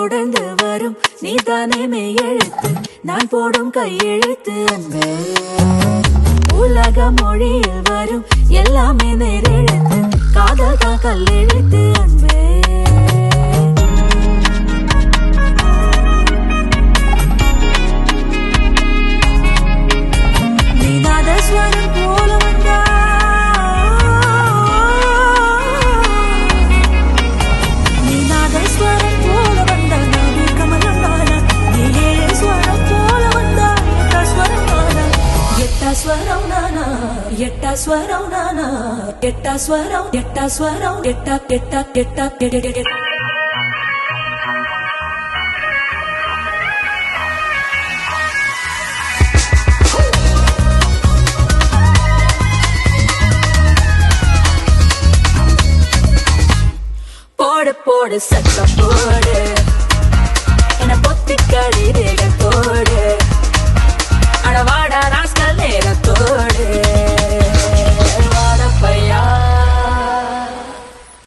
தொடர்ந்து வரும் நீதானே மெய்யெழுத்து நான் போடும் கையெழுத்து அன்பே உலக மொழியில் வரும் எல்லாமே நேரெழுத்து காதல் தான் கல்லெழுத்து அன்பே நீநாதஸ்வரம் போல வந்தா நீநாதஸ்வரம் போல வந்தா நானே கமலம் நானா நீ ஏழு ஸ்வரம் போல வந்தா எட்டா ஸ்வரம் நானா எட்டா ஸ்வரம் நானா எட்டா ஸ்வரம் எட்டா ஸ்வரம் எட்டா எட்டா எட்டா எட்டா போடு போடு சத்தம் போடு